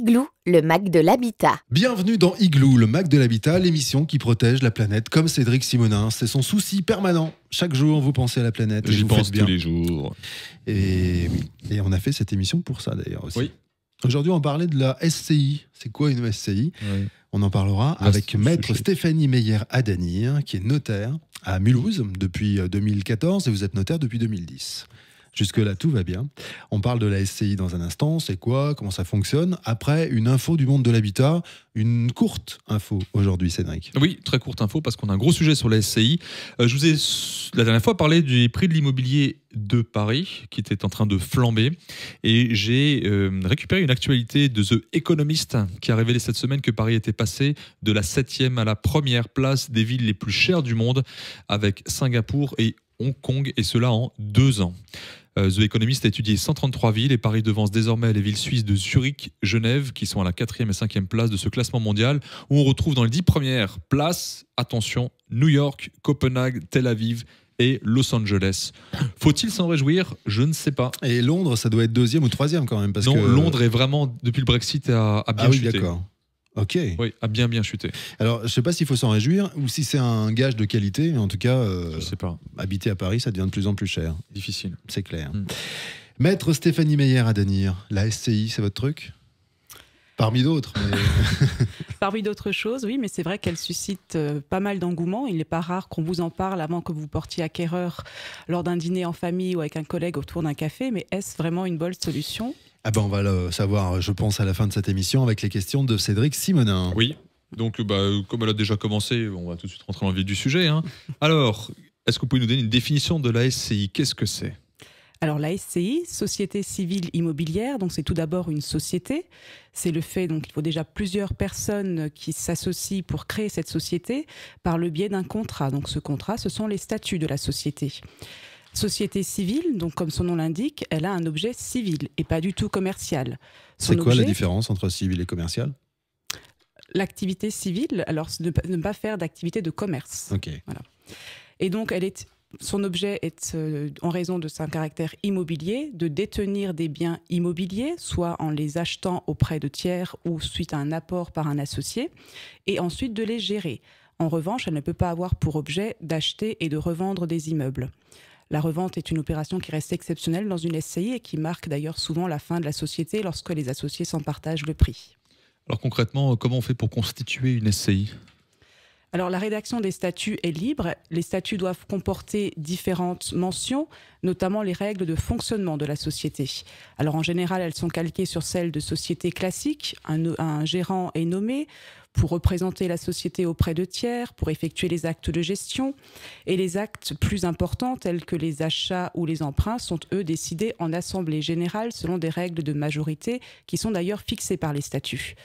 Igloo, le Mac de l'habitat. Bienvenue dans Igloo, le Mac de l'habitat, l'émission qui protège la planète comme Cédric Simonin. C'est son souci permanent. Chaque jour, vous pensez à la planète et J'y vous pense faites bien. tous les jours. Et oui, et on a fait cette émission pour ça d'ailleurs aussi. Oui. Aujourd'hui, on parlait de la SCI. C'est quoi une SCI? Oui. On en parlera avec maître Stéphanie Meyer-Adanir, qui est notaire à Mulhouse depuis 2014 et vous êtes notaire depuis 2010. Jusque-là, tout va bien. On parle de la SCI dans un instant. C'est quoi? Comment ça fonctionne? Après, une info du monde de l'habitat. Une courte info aujourd'hui, Cédric. Oui, très courte info parce qu'on a un gros sujet sur la SCI. Je vous ai la dernière fois parlé du prix de l'immobilier de Paris qui était en train de flamber. Et j'ai récupéré une actualité de The Economist qui a révélé cette semaine que Paris était passé de la 7e à la première place des villes les plus chères du monde avec Singapour et Hong Kong, et cela en 2 ans. The Economist a étudié 133 villes et Paris devance désormais les villes suisses de Zurich, Genève, qui sont à la 4e et 5e place de ce classement mondial, où on retrouve dans les 10 premières places, attention, New York, Copenhague, Tel Aviv et Los Angeles. Faut-il s'en réjouir? Je ne sais pas. Et Londres, ça doit être 2e ou 3e quand même. Parce non, que... Londres est vraiment, depuis le Brexit, a bien chuté. Ah oui, d'accord. Ok. Oui, a bien chuté. Alors, je ne sais pas s'il faut s'en réjouir ou si c'est un gage de qualité, mais en tout cas, je sais pas. Habiter à Paris, ça devient de plus en plus cher. Difficile. C'est clair. Maître Stéphanie Meyer-Adanir, la SCI, c'est votre truc? Parmi d'autres. Mais... Parmi d'autres choses, oui, mais c'est vrai qu'elle suscite pas mal d'engouement. Il n'est pas rare qu'on vous en parle avant que vous portiez acquéreur lors d'un dîner en famille ou avec un collègue autour d'un café. Mais est-ce vraiment une bonne solution? Ah ben on va le savoir, je pense, à la fin de cette émission avec les questions de Cédric Simonin. Oui, donc comme elle a déjà commencé, on va tout de suite rentrer dans le vif du sujet. Alors, est-ce que vous pouvez nous donner une définition de la SCI? Qu'est-ce que c'est? Alors la SCI, Société Civile Immobilière, donc c'est tout d'abord une société. C'est le fait, donc il faut déjà plusieurs personnes qui s'associent pour créer cette société par le biais d'un contrat. Donc ce contrat, ce sont les statuts de la société. Société civile, donc comme son nom l'indique, elle a un objet civil et pas du tout commercial. C'est quoi la différence entre civil et commercial? L'activité civile, alors ne pas faire d'activité de commerce. Ok. Voilà. Et donc son objet est, en raison de son caractère immobilier, de détenir des biens immobiliers, soit en les achetant auprès de tiers ou suite à un apport par un associé, et ensuite de les gérer. En revanche, elle ne peut pas avoir pour objet d'acheter et de revendre des immeubles. La revente est une opération qui reste exceptionnelle dans une SCI et qui marque d'ailleurs souvent la fin de la société lorsque les associés s'en partagent le prix. Alors concrètement, comment on fait pour constituer une SCI ? Alors la rédaction des statuts est libre. Les statuts doivent comporter différentes mentions, notamment les règles de fonctionnement de la société. Alors en général, elles sont calquées sur celles de sociétés classiques. Un gérant est nommé pour représenter la société auprès de tiers, pour effectuer les actes de gestion. Et les actes plus importants, tels que les achats ou les emprunts, sont eux décidés en assemblée générale selon des règles de majorité qui sont d'ailleurs fixées par les statuts.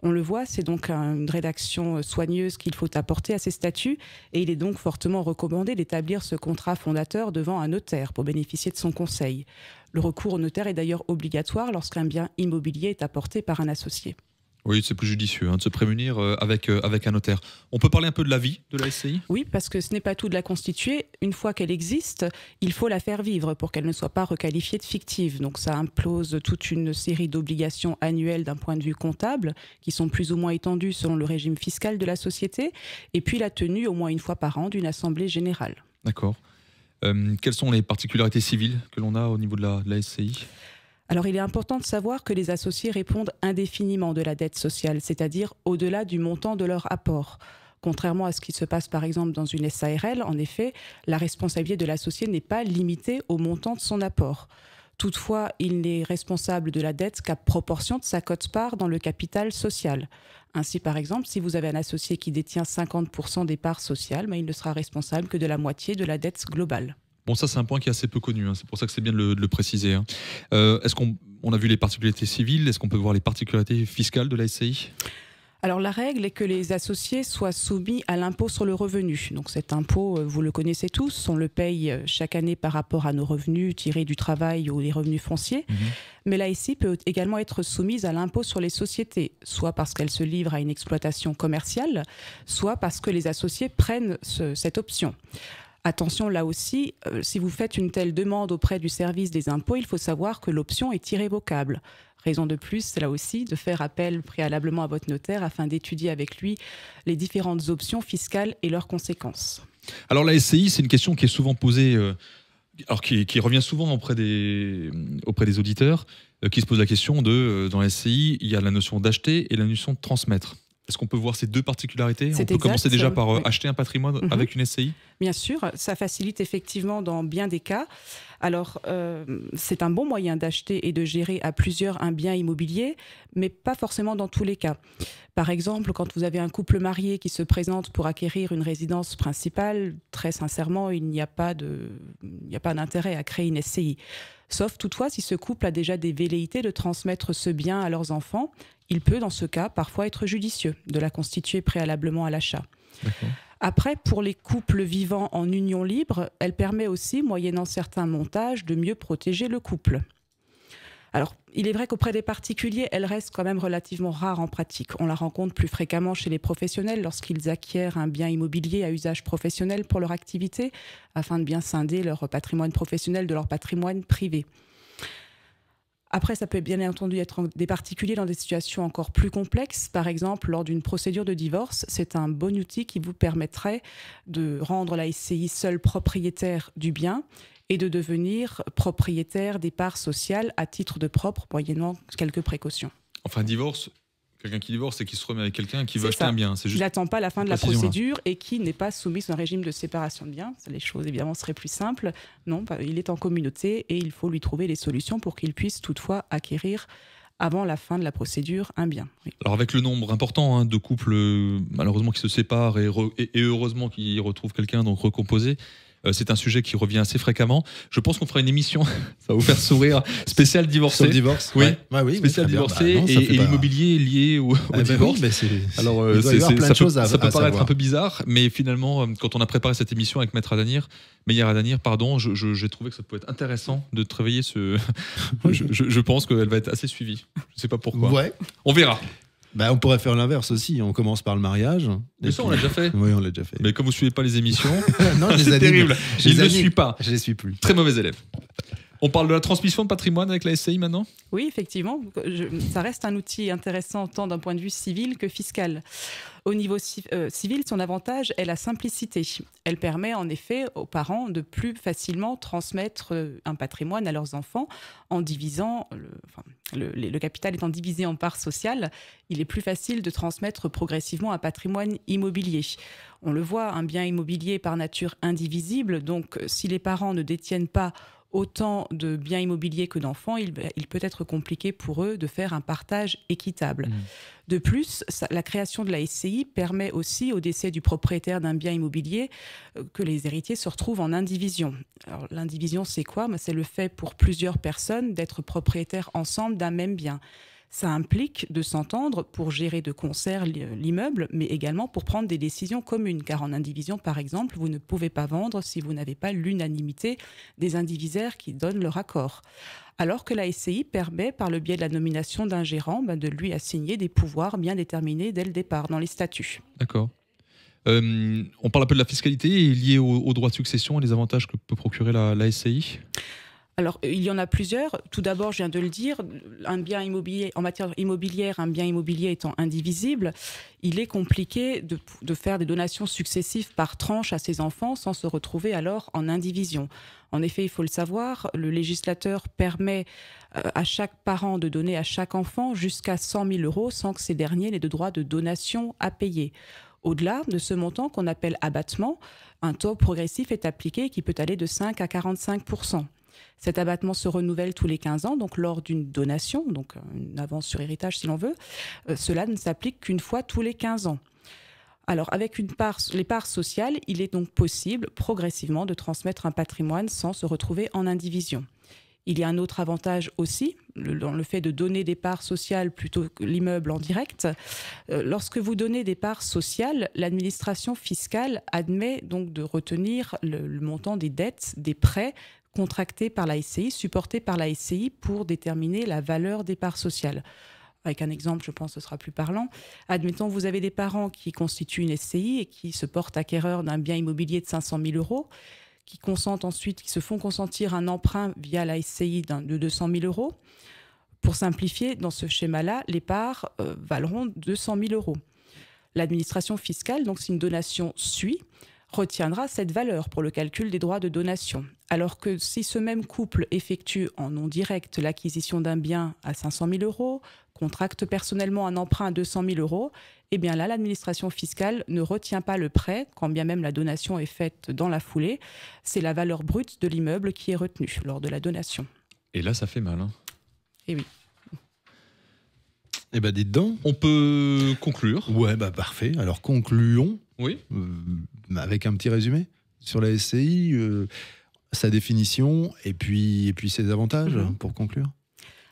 On le voit, c'est donc une rédaction soigneuse qu'il faut apporter à ces statuts et il est donc fortement recommandé d'établir ce contrat fondateur devant un notaire pour bénéficier de son conseil. Le recours au notaire est d'ailleurs obligatoire lorsqu'un bien immobilier est apporté par un associé. Oui, c'est plus judicieux de se prémunir avec un notaire. On peut parler un peu de la vie de la SCI ? Oui, parce que ce n'est pas tout de la constituer. Une fois qu'elle existe, il faut la faire vivre pour qu'elle ne soit pas requalifiée de fictive. Donc ça impose toute une série d'obligations annuelles d'un point de vue comptable, qui sont plus ou moins étendues selon le régime fiscal de la société, et puis la tenue au moins une fois par an d'une assemblée générale. D'accord. Quelles sont les particularités civiles que l'on a au niveau de la SCI ? Alors, il est important de savoir que les associés répondent indéfiniment de la dette sociale, c'est-à-dire au-delà du montant de leur apport. Contrairement à ce qui se passe par exemple dans une SARL, en effet, la responsabilité de l'associé n'est pas limitée au montant de son apport. Toutefois, il n'est responsable de la dette qu'à proportion de sa quote-part dans le capital social. Ainsi, par exemple, si vous avez un associé qui détient 50% des parts sociales, il ne sera responsable que de la moitié de la dette globale. Bon, ça c'est un point qui est assez peu connu, c'est pour ça que c'est bien de le préciser. Est-ce qu'on a vu les particularités civiles, est-ce qu'on peut voir les particularités fiscales de la SCI ? Alors la règle est que les associés soient soumis à l'impôt sur le revenu. Donc cet impôt, vous le connaissez tous, on le paye chaque année par rapport à nos revenus tirés du travail ou les revenus fonciers. Mais la SCI peut également être soumise à l'impôt sur les sociétés, soit parce qu'elle se livre à une exploitation commerciale, soit parce que les associés prennent cette option. Attention là aussi, si vous faites une telle demande auprès du service des impôts, il faut savoir que l'option est irrévocable. Raison de plus, là aussi, de faire appel préalablement à votre notaire afin d'étudier avec lui les différentes options fiscales et leurs conséquences. Alors la SCI, c'est une question qui est souvent posée, alors qui revient souvent auprès des auditeurs, qui se posent la question de, dans la SCI, il y a la notion d'acheter et la notion de transmettre. Est-ce qu'on peut voir ces deux particularités ? On peut commencer déjà par acheter un patrimoine avec une SCI ? Bien sûr, ça facilite effectivement dans bien des cas. Alors, c'est un bon moyen d'acheter et de gérer à plusieurs un bien immobilier, mais pas forcément dans tous les cas. Par exemple, quand vous avez un couple marié qui se présente pour acquérir une résidence principale, très sincèrement, il n'y a pas d'intérêt à créer une SCI. Sauf toutefois si ce couple a déjà des velléités de transmettre ce bien à leurs enfants, il peut dans ce cas parfois être judicieux de la constituer préalablement à l'achat. D'accord. Après, pour les couples vivant en union libre, elle permet aussi, moyennant certains montages, de mieux protéger le couple. Alors, il est vrai qu'auprès des particuliers, elle reste quand même relativement rare en pratique. On la rencontre plus fréquemment chez les professionnels lorsqu'ils acquièrent un bien immobilier à usage professionnel pour leur activité, afin de bien scinder leur patrimoine professionnel de leur patrimoine privé. Après, ça peut bien entendu être des particuliers dans des situations encore plus complexes. Par exemple, lors d'une procédure de divorce, c'est un bon outil qui vous permettrait de rendre la SCI seule propriétaire du bien et de devenir propriétaire des parts sociales à titre de propre, moyennant quelques précautions. Enfin, divorce, quelqu'un qui divorce et qui se remet avec quelqu'un qui veut acheter un bien. C'est juste... Il n'attend pas la fin de la procédure et qui n'est pas soumis à un régime de séparation de biens. Les choses, évidemment, seraient plus simples. Non, il est en communauté et il faut lui trouver les solutions pour qu'il puisse toutefois acquérir avant la fin de la procédure un bien. Oui. Alors avec le nombre important de couples malheureusement qui se séparent et heureusement qui retrouvent quelqu'un, donc recomposé, c'est un sujet qui revient assez fréquemment. Je pense qu'on fera une émission, ça va vous faire sourire, spéciale divorcé. Sur le divorce. Oui, oui, spéciale divorcé et l'immobilier lié au divorce. Oui, alors il doit y avoir plein de choses à ça peut paraître savoir. un peu bizarre, mais finalement, quand on a préparé cette émission avec Maître Adanir, Meyer Adanir, pardon, j'ai trouvé que ça pouvait être intéressant de travailler ce. je pense qu'elle va être assez suivie. Je ne sais pas pourquoi. Ouais. On verra. On pourrait faire l'inverse aussi. On commence par le mariage. Mais ça, on l'a déjà fait. Oui, on l'a déjà fait. Mais comme vous ne suivez pas les émissions, non, c'est terrible. Il ne suit pas. Je ne les suis plus. Très mauvais élève. On parle de la transmission de patrimoine avec la SCI maintenant ? Oui, effectivement. Ça reste un outil intéressant tant d'un point de vue civil que fiscal. Au niveau civil, son avantage est la simplicité. Elle permet en effet aux parents de plus facilement transmettre un patrimoine à leurs enfants en divisant, le capital étant divisé en parts sociales, il est plus facile de transmettre progressivement un patrimoine immobilier. On le voit, un bien immobilier est par nature indivisible, donc si les parents ne détiennent pas autant de biens immobiliers que d'enfants, il peut être compliqué pour eux de faire un partage équitable. De plus, la création de la SCI permet aussi, au décès du propriétaire d'un bien immobilier, que les héritiers se retrouvent en indivision. Alors, l'indivision, c'est quoi ? C'est le fait pour plusieurs personnes d'être propriétaires ensemble d'un même bien. Ça implique de s'entendre pour gérer de concert l'immeuble, mais également pour prendre des décisions communes. Car en indivision, par exemple, vous ne pouvez pas vendre si vous n'avez pas l'unanimité des indivisaires qui donnent leur accord. Alors que la SCI permet, par le biais de la nomination d'un gérant, de lui assigner des pouvoirs bien déterminés dès le départ dans les statuts. D'accord. On parle un peu de la fiscalité liée au droit de succession et les avantages que peut procurer la SCI. Alors, il y en a plusieurs. Tout d'abord, je viens de le dire, un bien immobilier, en matière immobilière, un bien immobilier étant indivisible, il est compliqué de faire des donations successives par tranche à ses enfants sans se retrouver alors en indivision. En effet, il faut le savoir, le législateur permet à chaque parent de donner à chaque enfant jusqu'à 100 000 € sans que ces derniers n'aient de droit de donation à payer. Au-delà de ce montant qu'on appelle abattement, un taux progressif est appliqué qui peut aller de 5 à 45 %. Cet abattement se renouvelle tous les 15 ans, donc lors d'une donation, donc une avance sur héritage si l'on veut. Cela ne s'applique qu'une fois tous les 15 ans. Alors, avec les parts sociales, il est donc possible progressivement de transmettre un patrimoine sans se retrouver en indivision. Il y a un autre avantage aussi, dans le fait de donner des parts sociales plutôt que l'immeuble en direct. Lorsque vous donnez des parts sociales, l'administration fiscale admet donc de retenir le montant des dettes, des prêts contractés par la SCI, supportés par la SCI pour déterminer la valeur des parts sociales. Avec un exemple, je pense que ce sera plus parlant. Admettons, vous avez des parents qui constituent une SCI et qui se portent acquéreurs d'un bien immobilier de 500 000 euros, qui se font consentir un emprunt via la SCI de 200 000 euros. Pour simplifier, dans ce schéma-là, les parts valeront 200 000 euros. L'administration fiscale, donc si une donation suit, retiendra cette valeur pour le calcul des droits de donation. Alors que si ce même couple effectue en nom direct l'acquisition d'un bien à 500 000 euros, contracte personnellement un emprunt à 200 000 euros, eh bien là, l'administration fiscale ne retient pas le prêt, quand bien même la donation est faite dans la foulée. C'est la valeur brute de l'immeuble qui est retenue lors de la donation. Et là, ça fait mal. Et oui. Eh ben, dites donc. On peut conclure. Ouais, bah parfait. Alors, concluons Oui. avec un petit résumé sur la SCI, sa définition et puis ses avantages, pour conclure.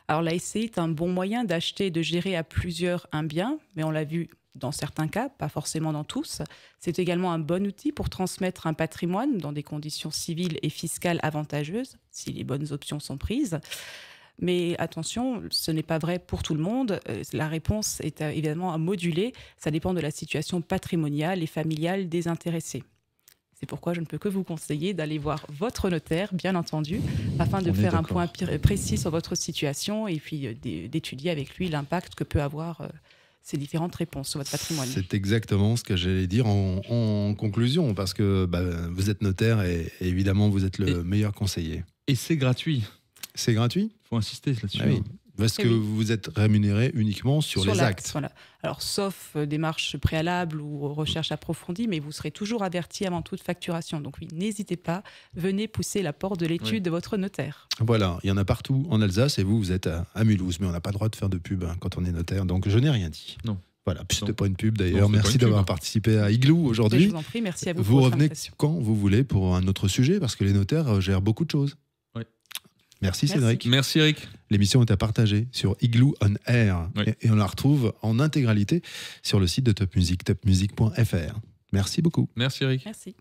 Alors la SCI est un bon moyen d'acheter et de gérer à plusieurs un bien, mais on l'a vu dans certains cas, pas forcément dans tous. C'est également un bon outil pour transmettre un patrimoine dans des conditions civiles et fiscales avantageuses, si les bonnes options sont prises. Mais attention, ce n'est pas vrai pour tout le monde. La réponse est évidemment à moduler. Ça dépend de la situation patrimoniale et familiale des intéressés. C'est pourquoi je ne peux que vous conseiller d'aller voir votre notaire, bien entendu, afin de faire un point précis sur votre situation et puis d'étudier avec lui l'impact que peut avoir ces différentes réponses sur votre patrimoine. C'est exactement ce que j'allais dire en conclusion, parce que vous êtes notaire et évidemment vous êtes le meilleur conseiller. Et c'est gratuit. C'est gratuit ? Il faut insister là-dessus. Ah oui. Parce que vous êtes rémunéré uniquement sur les actes. Voilà. Alors, sauf démarche préalable ou recherche approfondie, mais vous serez toujours averti avant toute facturation. Donc oui, n'hésitez pas, venez pousser la porte de l'étude de votre notaire. Voilà, il y en a partout en Alsace et vous êtes à Mulhouse, mais on n'a pas le droit de faire de pub quand on est notaire, donc je n'ai rien dit. Non. Voilà, puis c'était pas une pub d'ailleurs. Non, merci d'avoir participé à Igloo aujourd'hui. Je vous en prie, merci à vous. Vous revenez quand vous voulez pour un autre sujet, parce que les notaires gèrent beaucoup de choses. Merci Cédric. Merci Eric. L'émission est à partager sur Igloo on Air et on la retrouve en intégralité sur le site de Top Music, topmusic.fr. Merci beaucoup. Merci Eric. Merci.